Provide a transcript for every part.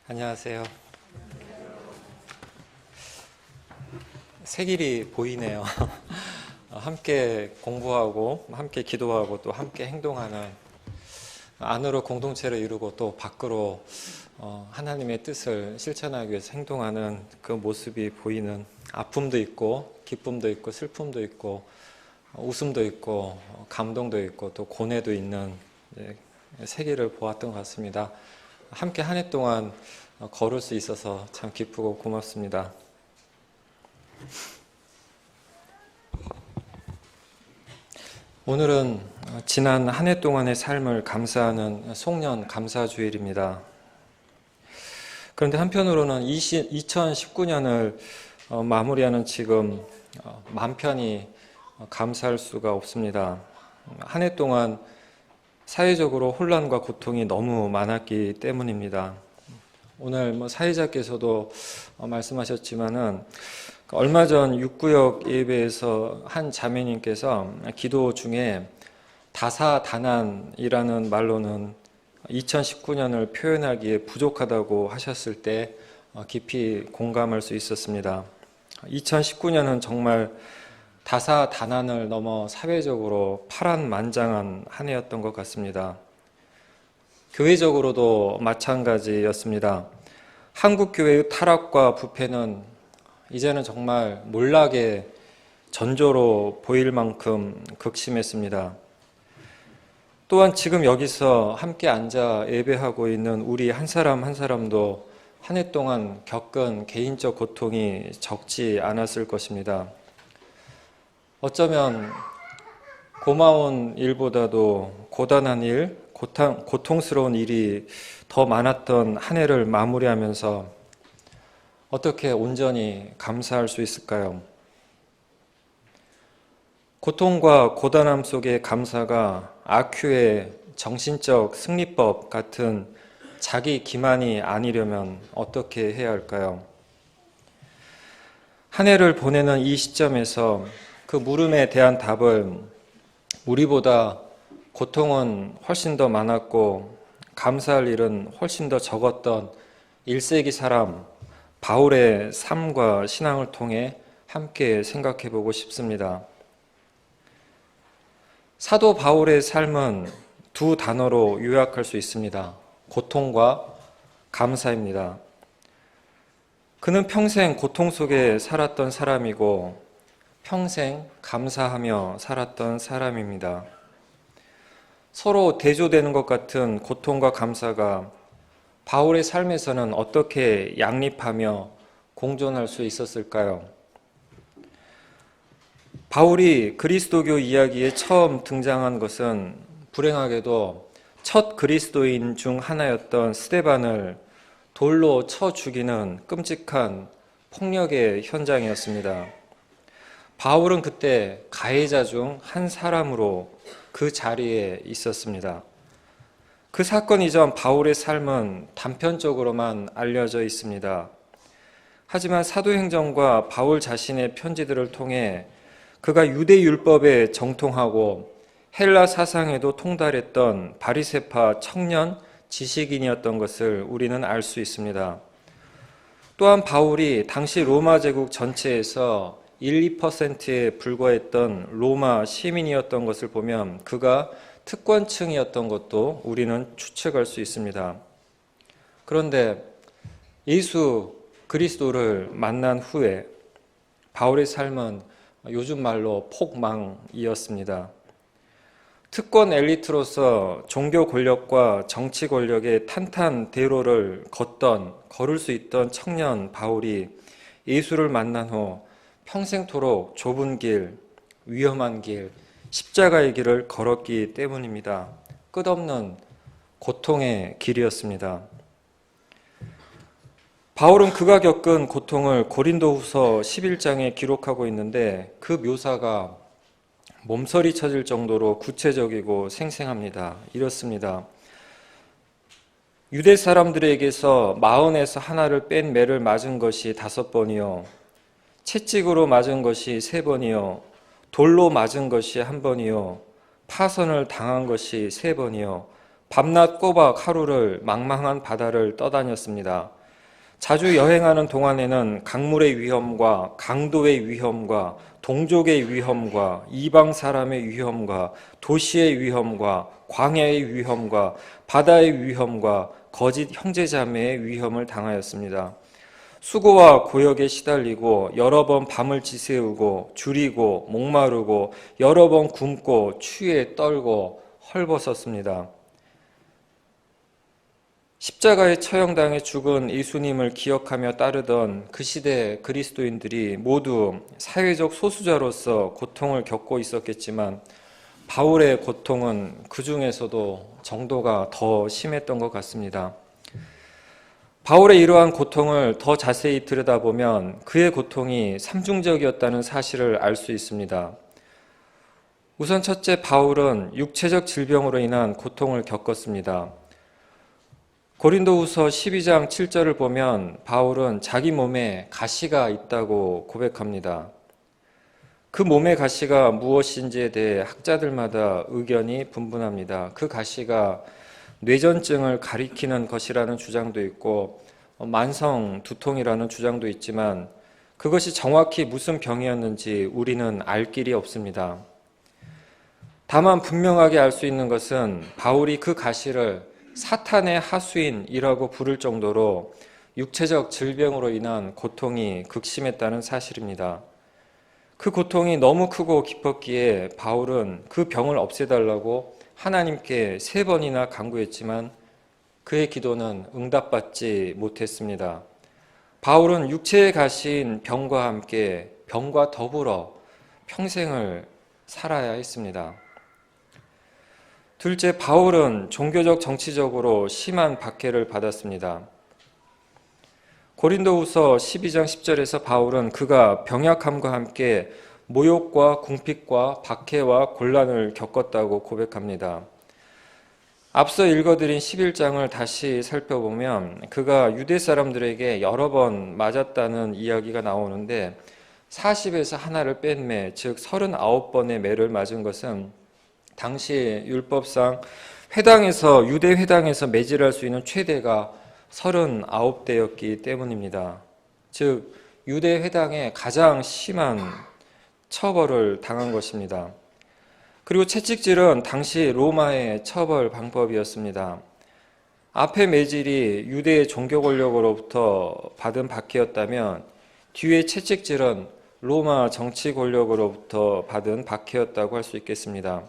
안녕하세요. 색일이 보이네요. 함께 공부하고 함께 기도하고 또 함께 행동하는, 안으로 공동체를 이루고 또 밖으로 하나님의 뜻을 실천하기 위해서 행동하는 그 모습이 보이는, 아픔도 있고 기쁨도 있고 슬픔도 있고 웃음도 있고 감동도 있고 또 고뇌도 있는 세계를 보았던 것 같습니다. 함께 한 해 동안 걸을 수 있어서 참 기쁘고 고맙습니다. 오늘은 지난 한 해 동안의 삶을 감사하는 송년 감사주일입니다. 그런데 한편으로는 2019년을 마무리하는 지금 맘 편히 감사할 수가 없습니다. 한 해 동안 사회적으로 혼란과 고통이 너무 많았기 때문입니다. 오늘 사회자께서도 말씀하셨지만은 얼마 전 육구역 예배에서 한 자매님께서 기도 중에 다사다난이라는 말로는 2019년을 표현하기에 부족하다고 하셨을 때 깊이 공감할 수 있었습니다. 2019년은 정말 다사다난을 넘어 사회적으로 파란만장한 한 해였던 것 같습니다. 교회적으로도 마찬가지였습니다. 한국교회의 타락과 부패는 이제는 정말 몰락의 전조로 보일 만큼 극심했습니다. 또한 지금 여기서 함께 앉아 예배하고 있는 우리 한 사람 한 사람도 한 해 동안 겪은 개인적 고통이 적지 않았을 것입니다. 어쩌면 고마운 일보다도 고단한 일, 고통스러운 일이 더 많았던 한 해를 마무리하면서 어떻게 온전히 감사할 수 있을까요? 고통과 고단함 속의 감사가 아큐의 정신적 승리법 같은 자기 기만이 아니려면 어떻게 해야 할까요? 한 해를 보내는 이 시점에서 그 물음에 대한 답을 우리보다 고통은 훨씬 더 많았고 감사할 일은 훨씬 더 적었던 1세기 사람 바울의 삶과 신앙을 통해 함께 생각해 보고 싶습니다. 사도 바울의 삶은 두 단어로 요약할 수 있습니다. 고통과 감사입니다. 그는 평생 고통 속에 살았던 사람이고 평생 감사하며 살았던 사람입니다. 서로 대조되는 것 같은 고통과 감사가 바울의 삶에서는 어떻게 양립하며 공존할 수 있었을까요? 바울이 그리스도교 이야기에 처음 등장한 것은 불행하게도 첫 그리스도인 중 하나였던 스데반을 돌로 쳐 죽이는 끔찍한 폭력의 현장이었습니다. 바울은 그때 가해자 중 한 사람으로 그 자리에 있었습니다. 그 사건 이전 바울의 삶은 단편적으로만 알려져 있습니다. 하지만 사도행전과 바울 자신의 편지들을 통해 그가 유대 율법에 정통하고 헬라 사상에도 통달했던 바리새파 청년 지식인이었던 것을 우리는 알 수 있습니다. 또한 바울이 당시 로마 제국 전체에서 1, 2%에 불과했던 로마 시민이었던 것을 보면 그가 특권층이었던 것도 우리는 추측할 수 있습니다. 그런데 예수 그리스도를 만난 후에 바울의 삶은 요즘 말로 폭망이었습니다. 특권 엘리트로서 종교 권력과 정치 권력의 탄탄대로를 걸을 수 있던 청년 바울이 예수를 만난 후 평생토록 좁은 길, 위험한 길, 십자가의 길을 걸었기 때문입니다. 끝없는 고통의 길이었습니다. 바울은 그가 겪은 고통을 고린도후서 11장에 기록하고 있는데 그 묘사가 몸서리 쳐질 정도로 구체적이고 생생합니다. 이렇습니다. 유대 사람들에게서 마흔에서 하나를 뺀 매를 맞은 것이 5번이요 채찍으로 맞은 것이 3번이요 돌로 맞은 것이 1번이요 파선을 당한 것이 3번이요 밤낮 꼬박 하루를 망망한 바다를 떠다녔습니다. 자주 여행하는 동안에는 강물의 위험과 강도의 위험과 동족의 위험과 이방 사람의 위험과 도시의 위험과 광야의 위험과 바다의 위험과 거짓 형제자매의 위험을 당하였습니다. 수고와 고역에 시달리고 여러 번 밤을 지새우고 줄이고 목마르고 여러 번 굶고 추위에 떨고 헐벗었습니다. 십자가에 처형당해 죽은 예수님을 기억하며 따르던 그 시대 그리스도인들이 모두 사회적 소수자로서 고통을 겪고 있었겠지만 바울의 고통은 그 중에서도 정도가 더 심했던 것 같습니다. 바울의 이러한 고통을 더 자세히 들여다보면 그의 고통이 삼중적이었다는 사실을 알 수 있습니다. 우선 첫째, 바울은 육체적 질병으로 인한 고통을 겪었습니다. 고린도후서 12장 7절을 보면 바울은 자기 몸에 가시가 있다고 고백합니다. 그 몸의 가시가 무엇인지에 대해 학자들마다 의견이 분분합니다. 그 가시가 뇌전증을 가리키는 것이라는 주장도 있고 만성 두통이라는 주장도 있지만 그것이 정확히 무슨 병이었는지 우리는 알 길이 없습니다. 다만 분명하게 알 수 있는 것은 바울이 그 가시를 사탄의 하수인이라고 부를 정도로 육체적 질병으로 인한 고통이 극심했다는 사실입니다. 그 고통이 너무 크고 깊었기에 바울은 그 병을 없애달라고 하나님께 3번이나 간구했지만 그의 기도는 응답받지 못했습니다. 바울은 육체의 가시인 병과 함께 병과 더불어 평생을 살아야 했습니다. 둘째, 바울은 종교적 정치적으로 심한 박해를 받았습니다. 고린도후서 12장 10절에서 바울은 그가 병약함과 함께 모욕과 궁핍과 박해와 곤란을 겪었다고 고백합니다. 앞서 읽어드린 11장을 다시 살펴보면 그가 유대 사람들에게 여러 번 맞았다는 이야기가 나오는데 40에서 하나를 뺀 매, 즉 39번의 매를 맞은 것은 당시 율법상 유대 회당에서 매질할 수 있는 최대가 39대였기 때문입니다. 즉 유대 회당에 가장 심한 처벌을 당한 것입니다. 그리고 채찍질은 당시 로마의 처벌 방법이었습니다. 앞의 매질이 유대의 종교 권력으로부터 받은 박해였다면 뒤의 채찍질은 로마 정치 권력으로부터 받은 박해였다고 할 수 있겠습니다.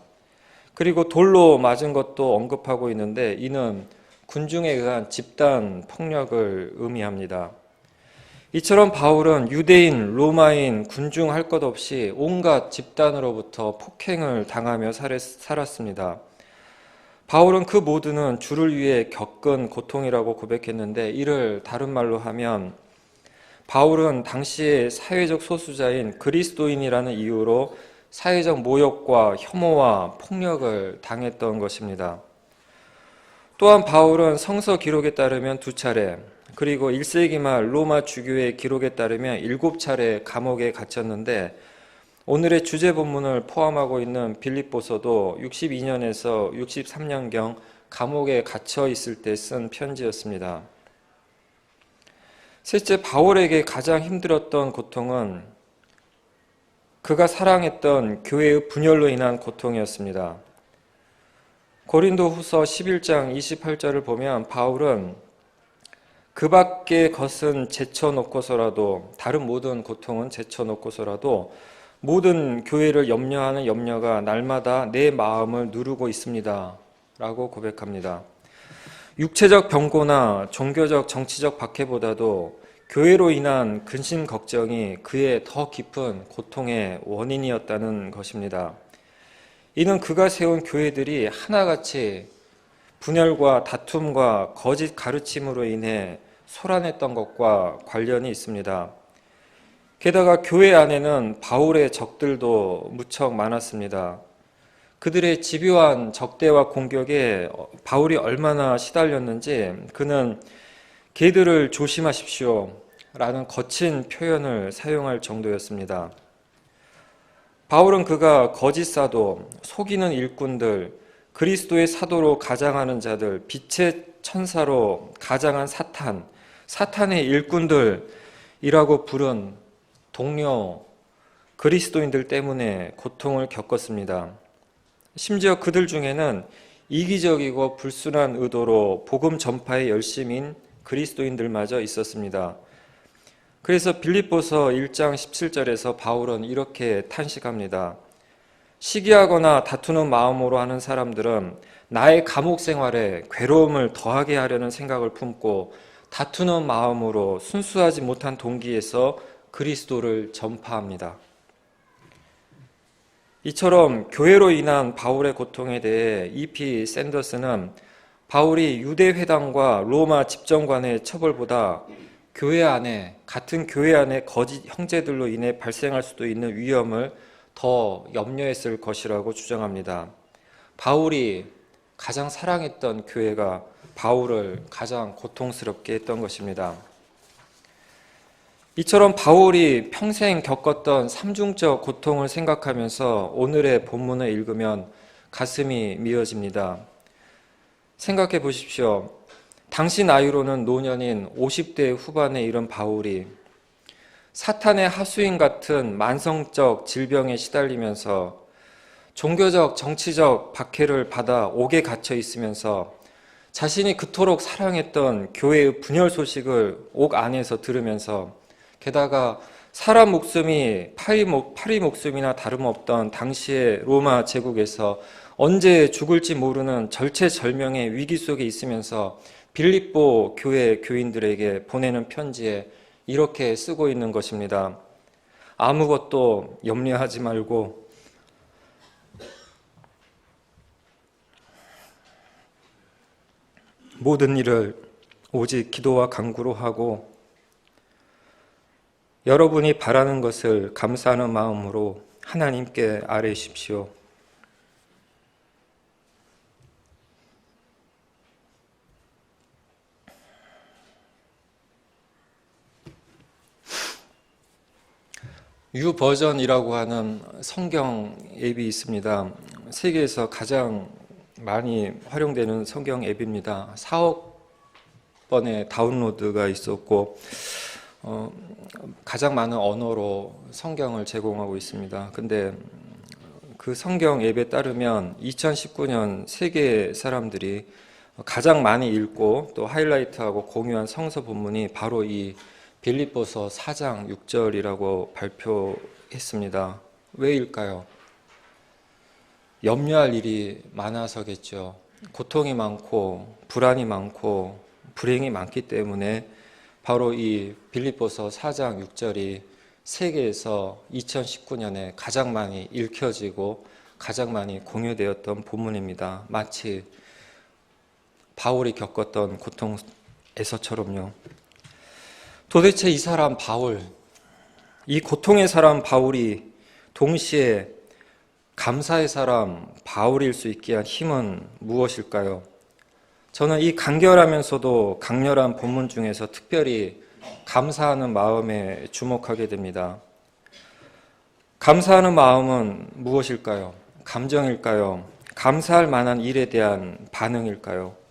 그리고 돌로 맞은 것도 언급하고 있는데 이는 군중에 의한 집단 폭력을 의미합니다. 이처럼 바울은 유대인, 로마인, 군중 할 것 없이 온갖 집단으로부터 폭행을 당하며 살았습니다. 바울은 그 모두는 주를 위해 겪은 고통이라고 고백했는데 이를 다른 말로 하면 바울은 당시의 사회적 소수자인 그리스도인이라는 이유로 사회적 모욕과 혐오와 폭력을 당했던 것입니다. 또한 바울은 성서 기록에 따르면 2차례, 그리고 1세기 말 로마 주교의 기록에 따르면 7차례 감옥에 갇혔는데 오늘의 주제 본문을 포함하고 있는 빌립보서도 62년에서 63년경 감옥에 갇혀 있을 때 쓴 편지였습니다. 셋째, 바울에게 가장 힘들었던 고통은 그가 사랑했던 교회의 분열로 인한 고통이었습니다. 고린도후서 11장 28절을 보면 바울은 그 밖의 것은 제쳐놓고서라도 다른 모든 고통은 제쳐놓고서라도 모든 교회를 염려하는 염려가 날마다 내 마음을 누르고 있습니다 라고 고백합니다. 육체적 병고나 종교적 정치적 박해보다도 교회로 인한 근심 걱정이 그의 더 깊은 고통의 원인이었다는 것입니다. 이는 그가 세운 교회들이 하나같이 분열과 다툼과 거짓 가르침으로 인해 소란했던 것과 관련이 있습니다. 게다가 교회 안에는 바울의 적들도 무척 많았습니다. 그들의 집요한 적대와 공격에 바울이 얼마나 시달렸는지 그는 개들을 조심하십시오 라는 거친 표현을 사용할 정도였습니다. 바울은 그가 거짓 사도, 속이는 일꾼들, 그리스도의 사도로 가장하는 자들, 빛의 천사로 가장한 사탄, 사탄의 일꾼들이라고 부른 동료 그리스도인들 때문에 고통을 겪었습니다. 심지어 그들 중에는 이기적이고 불순한 의도로 복음 전파에 열심인 그리스도인들마저 있었습니다. 그래서 빌립보서 1장 17절에서 바울은 이렇게 탄식합니다. 시기하거나 다투는 마음으로 하는 사람들은 나의 감옥 생활에 괴로움을 더하게 하려는 생각을 품고 다투는 마음으로 순수하지 못한 동기에서 그리스도를 전파합니다. 이처럼 교회로 인한 바울의 고통에 대해 E.P. 샌더스는 바울이 유대 회당과 로마 집정관의 처벌보다 같은 교회 안에 거짓 형제들로 인해 발생할 수도 있는 위험을 더 염려했을 것이라고 주장합니다. 바울이 가장 사랑했던 교회가 바울을 가장 고통스럽게 했던 것입니다. 이처럼 바울이 평생 겪었던 삼중적 고통을 생각하면서 오늘의 본문을 읽으면 가슴이 미어집니다. 생각해 보십시오. 당시 나이로는 노년인 50대 후반에 이른 바울이 사탄의 하수인 같은 만성적 질병에 시달리면서 종교적, 정치적 박해를 받아 옥에 갇혀 있으면서 자신이 그토록 사랑했던 교회의 분열 소식을 옥 안에서 들으면서 게다가 사람 목숨이 파리 목숨이나 다름없던 당시의 로마 제국에서 언제 죽을지 모르는 절체절명의 위기 속에 있으면서 빌립보 교회 교인들에게 보내는 편지에 이렇게 쓰고 있는 것입니다. 아무것도 염려하지 말고 모든 일을 오직 기도와 간구로 하고 여러분이 바라는 것을 감사하는 마음으로 하나님께 아뢰십시오. 유버전이라고 하는 성경 앱이 있습니다. 세계에서 가장 많이 활용되는 성경 앱입니다. 4억 번의 다운로드가 있었고 가장 많은 언어로 성경을 제공하고 있습니다. 근데 그 성경 앱에 따르면 2019년 세계 사람들이 가장 많이 읽고 또 하이라이트하고 공유한 성서 본문이 바로 이 빌립보서 4장 6절이라고 발표했습니다. 왜일까요? 염려할 일이 많아서겠죠. 고통이 많고 불안이 많고 불행이 많기 때문에 바로 이 빌립보서 4장 6절이 세계에서 2019년에 가장 많이 읽혀지고 가장 많이 공유되었던 본문입니다. 마치 바울이 겪었던 고통에서처럼요. 도대체 이 사람 바울, 이 고통의 사람 바울이 동시에 감사의 사람 바울일 수 있게 한 힘은 무엇일까요? 저는 이 간결하면서도 강렬한 본문 중에서 특별히 감사하는 마음에 주목하게 됩니다. 감사하는 마음은 무엇일까요? 감정일까요? 감사할 만한 일에 대한 반응일까요?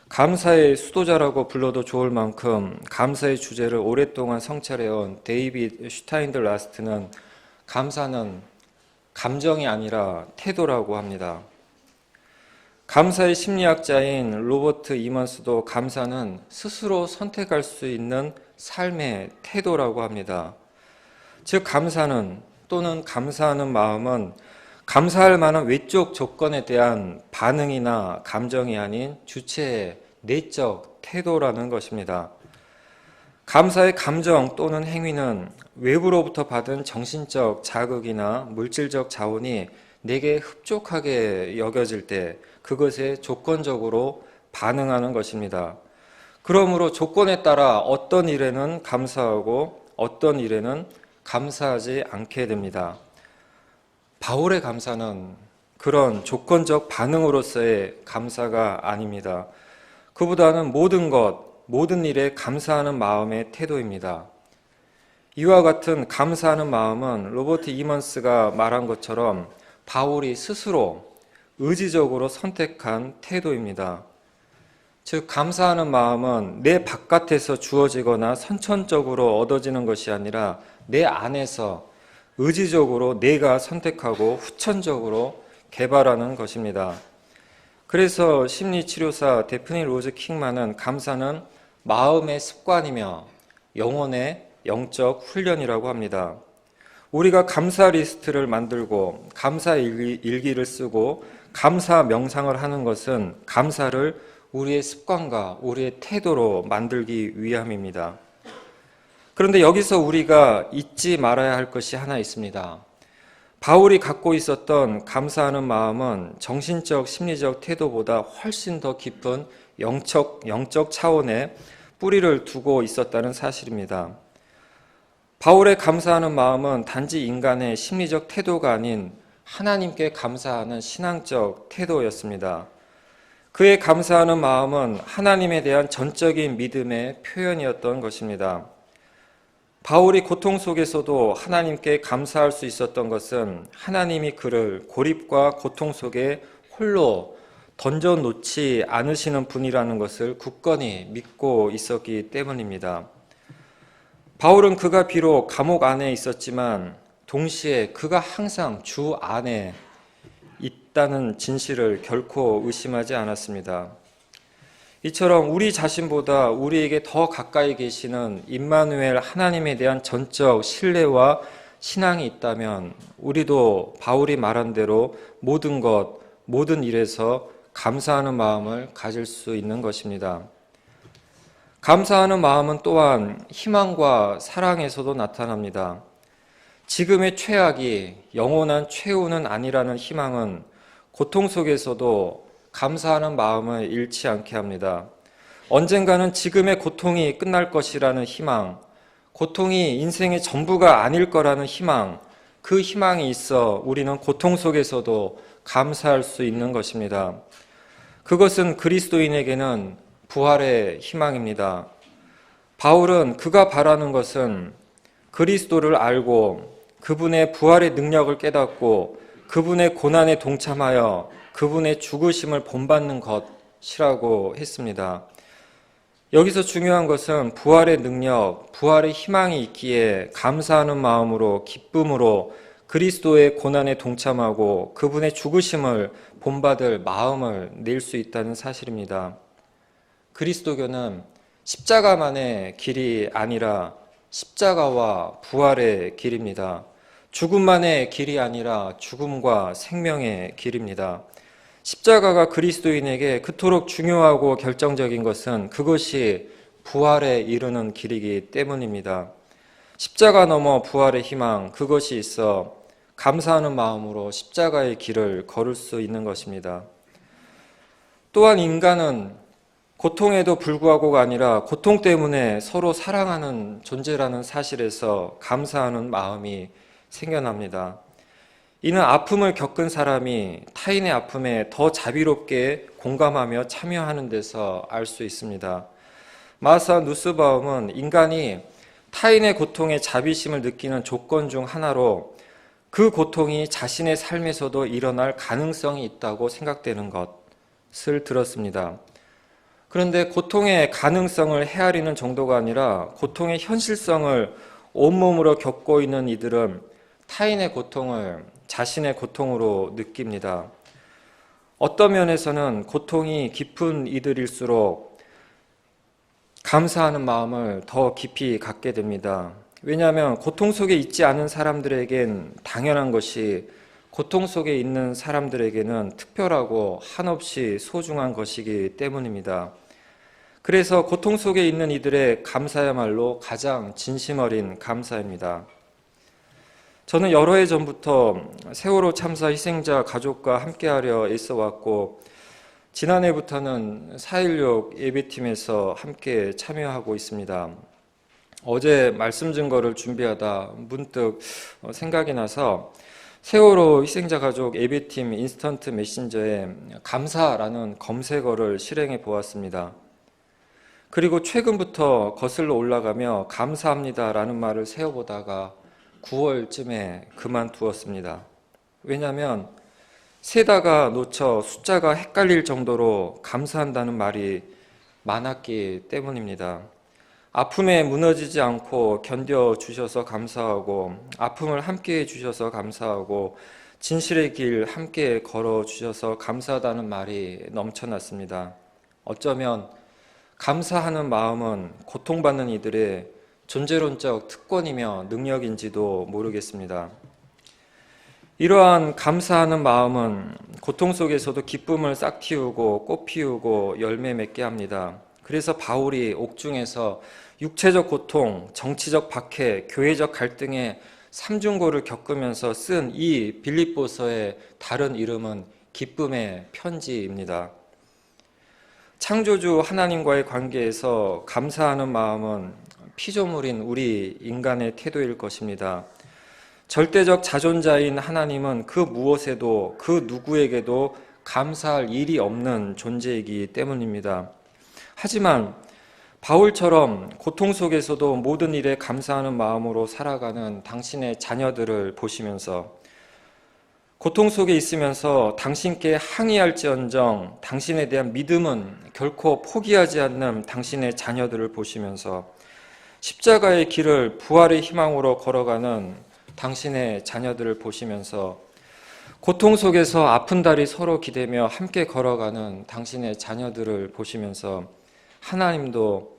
감사의 수도자라고 불러도 좋을 만큼 감사의 주제를 오랫동안 성찰해온 데이비드 슈타인들라스트는 감사는 감정이 아니라 태도라고 합니다. 감사의 심리학자인 로버트 이먼스도 감사는 스스로 선택할 수 있는 삶의 태도라고 합니다. 즉 감사는 또는 감사하는 마음은 감사할 만한 외적 조건에 대한 반응이나 감정이 아닌 주체의 내적 태도라는 것입니다. 감사의 감정 또는 행위는 외부로부터 받은 정신적 자극이나 물질적 자원이 내게 흡족하게 여겨질 때 그것에 조건적으로 반응하는 것입니다. 그러므로 조건에 따라 어떤 일에는 감사하고 어떤 일에는 감사하지 않게 됩니다. 바울의 감사는 그런 조건적 반응으로서의 감사가 아닙니다. 그보다는 모든 일에 감사하는 마음의 태도입니다. 이와 같은 감사하는 마음은 로버트 이먼스가 말한 것처럼 바울이 스스로 의지적으로 선택한 태도입니다. 즉 감사하는 마음은 내 바깥에서 주어지거나 선천적으로 얻어지는 것이 아니라 내 안에서 의지적으로 내가 선택하고 후천적으로 개발하는 것입니다. 그래서 심리치료사 데프니 로즈 킹만은 감사는 마음의 습관이며 영혼의 영적 훈련이라고 합니다. 우리가 감사 리스트를 만들고 감사 일기를 쓰고 감사 명상을 하는 것은 감사를 우리의 습관과 우리의 태도로 만들기 위함입니다. 그런데 여기서 우리가 잊지 말아야 할 것이 하나 있습니다. 바울이 갖고 있었던 감사하는 마음은 정신적, 심리적 태도보다 훨씬 더 깊은 영적 차원의 뿌리를 두고 있었다는 사실입니다. 바울의 감사하는 마음은 단지 인간의 심리적 태도가 아닌 하나님께 감사하는 신앙적 태도였습니다. 그의 감사하는 마음은 하나님에 대한 전적인 믿음의 표현이었던 것입니다. 바울이 고통 속에서도 하나님께 감사할 수 있었던 것은 하나님이 그를 고립과 고통 속에 홀로 던져놓지 않으시는 분이라는 것을 굳건히 믿고 있었기 때문입니다. 바울은 그가 비록 감옥 안에 있었지만 동시에 그가 항상 주 안에 있다는 진실을 결코 의심하지 않았습니다. 이처럼 우리 자신보다 우리에게 더 가까이 계시는 임마누엘 하나님에 대한 전적 신뢰와 신앙이 있다면 우리도 바울이 말한 대로 모든 것, 모든 일에서 감사하는 마음을 가질 수 있는 것입니다. 감사하는 마음은 또한 희망과 사랑에서도 나타납니다. 지금의 최악이 영원한 최후는 아니라는 희망은 고통 속에서도 감사하는 마음을 잃지 않게 합니다. 언젠가는 지금의 고통이 끝날 것이라는 희망, 고통이 인생의 전부가 아닐 거라는 희망, 그 희망이 있어 우리는 고통 속에서도 감사할 수 있는 것입니다. 그것은 그리스도인에게는 부활의 희망입니다. 바울은 그가 바라는 것은 그리스도를 알고 그분의 부활의 능력을 깨닫고 그분의 고난에 동참하여 그분의 죽으심을 본받는 것이라고 했습니다. 여기서 중요한 것은 부활의 능력, 부활의 희망이 있기에 감사하는 마음으로 기쁨으로 그리스도의 고난에 동참하고 그분의 죽으심을 본받을 마음을 낼 수 있다는 사실입니다. 그리스도교는 십자가만의 길이 아니라 십자가와 부활의 길입니다. 죽음만의 길이 아니라 죽음과 생명의 길입니다. 십자가가 그리스도인에게 그토록 중요하고 결정적인 것은 그것이 부활에 이르는 길이기 때문입니다. 십자가 넘어 부활의 희망, 그것이 있어 감사하는 마음으로 십자가의 길을 걸을 수 있는 것입니다. 또한 인간은 고통에도 불구하고가 아니라 고통 때문에 서로 사랑하는 존재라는 사실에서 감사하는 마음이 생겨납니다. 이는 아픔을 겪은 사람이 타인의 아픔에 더 자비롭게 공감하며 참여하는 데서 알 수 있습니다. 마사 누스바움은 인간이 타인의 고통에 자비심을 느끼는 조건 중 하나로 그 고통이 자신의 삶에서도 일어날 가능성이 있다고 생각되는 것을 들었습니다. 그런데 고통의 가능성을 헤아리는 정도가 아니라 고통의 현실성을 온몸으로 겪고 있는 이들은 타인의 고통을 자신의 고통으로 느낍니다. 어떤 면에서는 고통이 깊은 이들일수록 감사하는 마음을 더 깊이 갖게 됩니다. 왜냐하면 고통 속에 있지 않은 사람들에겐 당연한 것이 고통 속에 있는 사람들에게는 특별하고 한없이 소중한 것이기 때문입니다. 그래서 고통 속에 있는 이들의 감사야말로 가장 진심 어린 감사입니다. 저는 여러 해 전부터 세월호 참사 희생자 가족과 함께하려 애써왔고 지난해부터는 4.16 예배팀에서 함께 참여하고 있습니다. 어제 말씀 증거를 준비하다 문득 생각이 나서 세월호 희생자 가족 예배팀 인스턴트 메신저에 감사라는 검색어를 실행해 보았습니다. 그리고 최근부터 거슬러 올라가며 감사합니다라는 말을 세어보다가 9월쯤에 그만두었습니다. 왜냐하면 세다가 놓쳐 숫자가 헷갈릴 정도로 감사한다는 말이 많았기 때문입니다. 아픔에 무너지지 않고 견뎌주셔서 감사하고, 아픔을 함께 해주셔서 감사하고, 진실의 길 함께 걸어주셔서 감사하다는 말이 넘쳐났습니다. 어쩌면 감사하는 마음은 고통받는 이들의 존재론적 특권이며 능력인지도 모르겠습니다. 이러한 감사하는 마음은 고통 속에서도 기쁨을 싹 틔우고 꽃 피우고 열매 맺게 합니다. 그래서 바울이 옥중에서 육체적 고통, 정치적 박해, 교회적 갈등의 삼중고를 겪으면서 쓴 이 빌립보서의 다른 이름은 기쁨의 편지입니다. 창조주 하나님과의 관계에서 감사하는 마음은 피조물인 우리 인간의 태도일 것입니다. 절대적 자존자인 하나님은 그 무엇에도 그 누구에게도 감사할 일이 없는 존재이기 때문입니다. 하지만 바울처럼 고통 속에서도 모든 일에 감사하는 마음으로 살아가는 당신의 자녀들을 보시면서, 고통 속에 있으면서 당신께 항의할지언정 당신에 대한 믿음은 결코 포기하지 않는 당신의 자녀들을 보시면서, 십자가의 길을 부활의 희망으로 걸어가는 당신의 자녀들을 보시면서, 고통 속에서 아픈 다리 서로 기대며 함께 걸어가는 당신의 자녀들을 보시면서 하나님도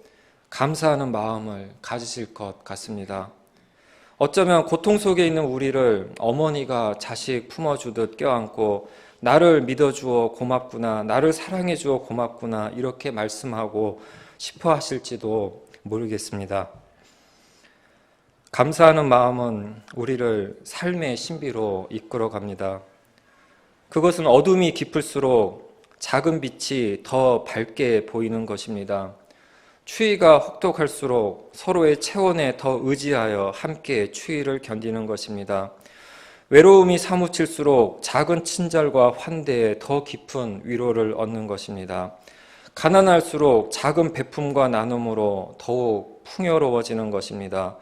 감사하는 마음을 가지실 것 같습니다. 어쩌면 고통 속에 있는 우리를 어머니가 자식 품어주듯 껴안고 나를 믿어주어 고맙구나, 나를 사랑해주어 고맙구나 이렇게 말씀하고 싶어 하실지도 모르겠습니다. 감사하는 마음은 우리를 삶의 신비로 이끌어 갑니다. 그것은 어둠이 깊을수록 작은 빛이 더 밝게 보이는 것입니다. 추위가 혹독할수록 서로의 체온에 더 의지하여 함께 추위를 견디는 것입니다. 외로움이 사무칠수록 작은 친절과 환대에 더 깊은 위로를 얻는 것입니다. 가난할수록 작은 베품과 나눔으로 더욱 풍요로워지는 것입니다.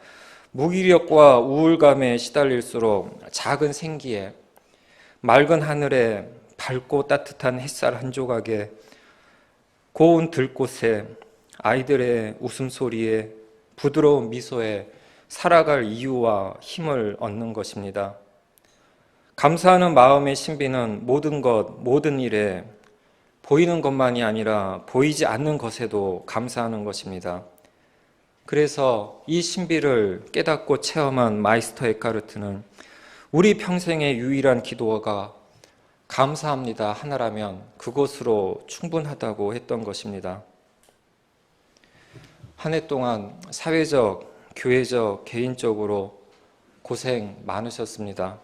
무기력과 우울감에 시달릴수록 작은 생기에, 맑은 하늘에, 밝고 따뜻한 햇살 한 조각에, 고운 들꽃에, 아이들의 웃음소리에, 부드러운 미소에 살아갈 이유와 힘을 얻는 것입니다. 감사하는 마음의 신비는 모든 것, 모든 일에 보이는 것만이 아니라 보이지 않는 것에도 감사하는 것입니다. 그래서 이 신비를 깨닫고 체험한 마이스터 에카르트는 우리 평생의 유일한 기도가 감사합니다 하나라면 그것으로 충분하다고 했던 것입니다. 한 해 동안 사회적, 교회적, 개인적으로 고생 많으셨습니다.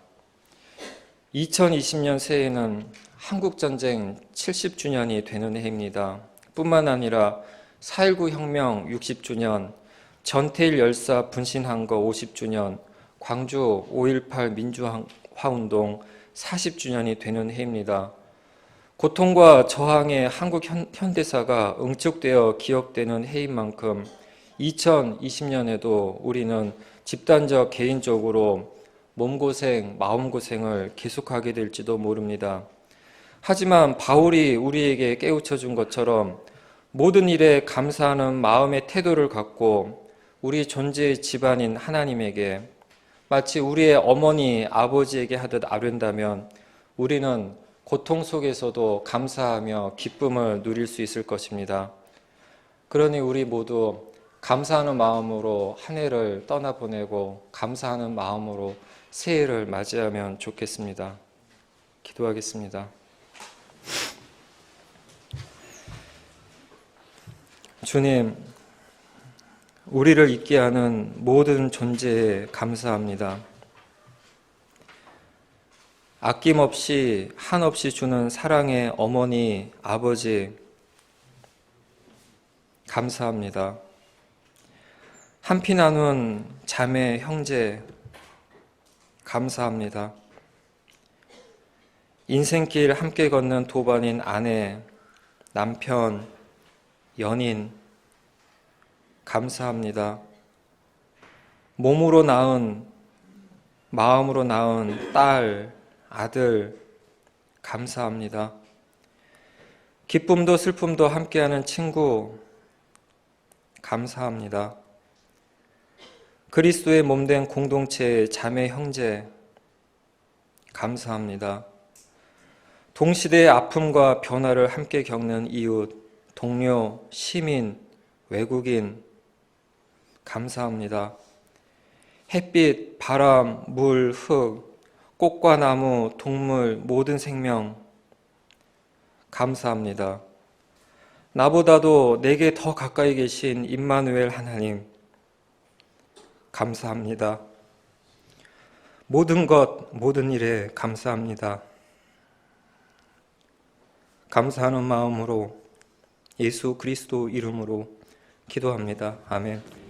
2020년 새해는 한국전쟁 70주년이 되는 해입니다. 뿐만 아니라 4.19 혁명 60주년, 전태일 열사 분신한 거 50주년, 광주 5.18 민주화운동 40주년이 되는 해입니다. 고통과 저항의 한국 현대사가 응축되어 기억되는 해인 만큼 2020년에도 우리는 집단적, 개인적으로 몸고생, 마음고생을 계속하게 될지도 모릅니다. 하지만 바울이 우리에게 깨우쳐 준 것처럼 모든 일에 감사하는 마음의 태도를 갖고 우리 존재의 집안인 하나님에게, 마치 우리의 어머니, 아버지에게 하듯 아른다면 우리는 고통 속에서도 감사하며 기쁨을 누릴 수 있을 것입니다. 그러니 우리 모두 감사하는 마음으로 한 해를 떠나보내고 감사하는 마음으로 새해를 맞이하면 좋겠습니다. 기도하겠습니다. 주님, 우리를 있게 하는 모든 존재에 감사합니다. 아낌없이 한없이 주는 사랑의 어머니, 아버지 감사합니다. 한피 나눈 자매, 형제 감사합니다. 인생길 함께 걷는 도반인 아내, 남편, 연인 감사합니다. 몸으로 낳은, 마음으로 낳은 딸, 아들 감사합니다. 기쁨도 슬픔도 함께하는 친구, 감사합니다. 그리스도의 몸된 공동체의 자매 형제, 감사합니다. 동시대의 아픔과 변화를 함께 겪는 이웃, 동료, 시민, 외국인, 감사합니다. 햇빛, 바람, 물, 흙, 꽃과 나무, 동물, 모든 생명, 감사합니다. 나보다도 내게 더 가까이 계신 임마누엘 하나님, 감사합니다. 모든 것, 모든 일에 감사합니다. 감사하는 마음으로 예수 그리스도 이름으로 기도합니다. 아멘.